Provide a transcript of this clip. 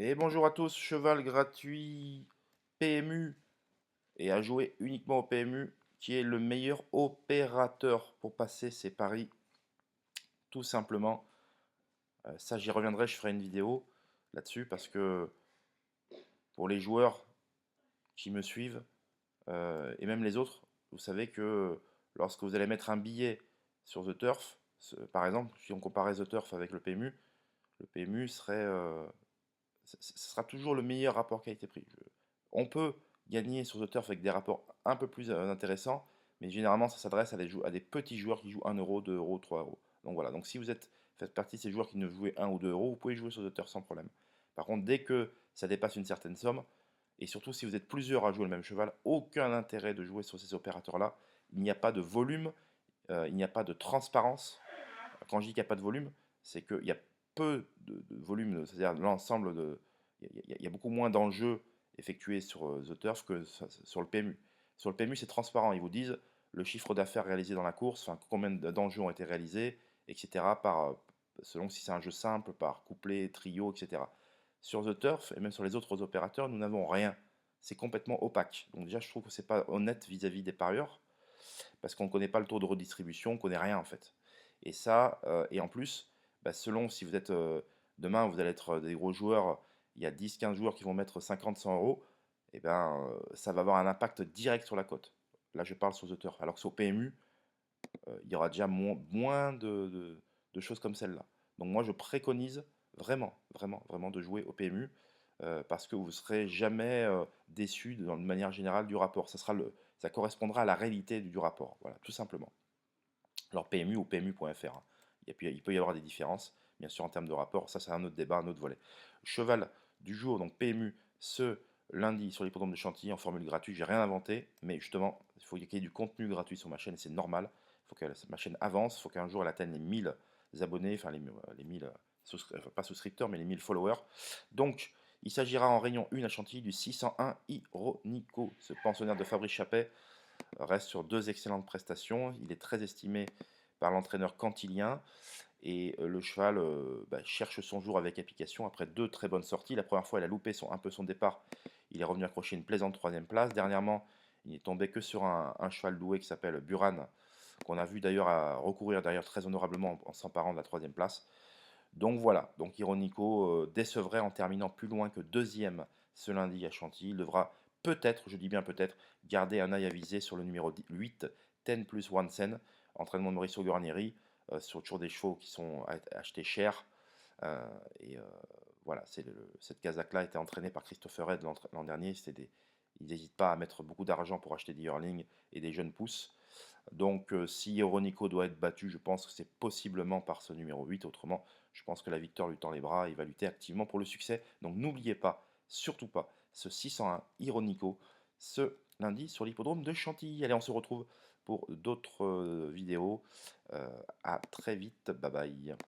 Et bonjour à tous, cheval gratuit PMU et à jouer uniquement au PMU qui est le meilleur opérateur pour passer ses paris tout simplement. Ça j'y reviendrai, je ferai une vidéo là-dessus parce que pour les joueurs qui me suivent et même les autres, vous savez que lorsque vous allez mettre un billet sur The Turf, par exemple, si on comparait The Turf avec le PMU serait ce sera toujours le meilleur rapport qualité-prix. On peut gagner sur The Turf avec des rapports un peu plus intéressants, mais généralement ça s'adresse à des petits joueurs qui jouent 1 euro, 2 euros, 3 euros. Donc voilà, donc si faites partie de ces joueurs qui ne jouent 1 ou 2 euros, vous pouvez jouer sur The Turf sans problème. Par contre, dès que ça dépasse une certaine somme, et surtout si vous êtes plusieurs à jouer le même cheval, aucun intérêt de jouer sur ces opérateurs-là. Il n'y a pas de volume, il n'y a pas de transparence. Quand je dis qu'il n'y a pas de volume, c'est qu'il y a peu de volume, c'est-à-dire l'ensemble de. Il y a beaucoup moins d'enjeux effectués sur The Turf que sur le PMU. Sur le PMU, c'est transparent. Ils vous disent le chiffre d'affaires réalisé dans la course, enfin, combien d'enjeux ont été réalisés, etc. Selon si c'est un jeu simple, par couplet, trio, etc. Sur The Turf et même sur les autres opérateurs, nous n'avons rien. C'est complètement opaque. Donc déjà, je trouve que c'est pas honnête vis-à-vis des parieurs parce qu'on ne connaît pas le taux de redistribution, on ne connaît rien en fait. Et ça, et en plus, bah, selon si vous êtes demain, vous allez être des gros joueurs, il y a 10-15 joueurs qui vont mettre 50-100 euros, et ben ça va avoir un impact direct sur la cote. Là, je parle sur The Turf. Alors que sur PMU, il y aura déjà moins de choses comme celle-là. Donc moi, je préconise vraiment, vraiment, vraiment de jouer au PMU parce que vous ne serez jamais déçu de manière générale du rapport. Ça correspondra à la réalité du rapport, voilà, tout simplement. Alors PMU ou PMU.fr, hein. Il peut y avoir des différences, bien sûr, en termes de rapport. Ça, c'est un autre débat, un autre volet. Cheval du jour, donc PMU, ce lundi sur l'hippodrome de Chantilly en formule gratuite. J'ai rien inventé, mais justement, il faut qu'il y ait du contenu gratuit sur ma chaîne, c'est normal. Il faut que ma chaîne avance, il faut qu'un jour elle atteigne les 1000 abonnés, enfin les 1000, pas souscripteurs, mais les 1000 followers. Donc, il s'agira en Réunion 1 à Chantilly du 601 Ironico. Ce pensionnaire de Fabrice Chappet reste sur deux excellentes prestations. Il est très estimé par l'entraîneur cantilien et le cheval cherche son jour avec application après deux très bonnes sorties. La première fois, il a loupé un peu son départ. Il est revenu accrocher une plaisante troisième place. Dernièrement, il n'est tombé que sur un cheval doué qui s'appelle Buran, qu'on a vu d'ailleurs recourir d'ailleurs très honorablement en s'emparant de la troisième place. Donc voilà, donc Ironico décevrait en terminant plus loin que deuxième ce lundi à Chantilly. Il devra peut-être, je dis bien peut-être, garder un œil à viser sur le numéro 8, 10 plus 1 sen, entraînement de Mauricio Guarnieri, sur toujours des chevaux qui sont achetés cher. Euh, et euh, voilà, cette Kazakh-là était entraînée par Christopher Red l'an dernier. Ils n'hésitent pas à mettre beaucoup d'argent pour acheter des yearlings et des jeunes pousses. Donc si Ironico doit être battu, je pense que c'est possiblement par ce numéro 8. Autrement, je pense que la victoire lui tend les bras. Il va lutter activement pour le succès. Donc n'oubliez pas, surtout pas, ce 601 Ironico ce lundi sur l'hippodrome de Chantilly. Allez, on se retrouve pour d'autres vidéos. À très vite. Bye bye.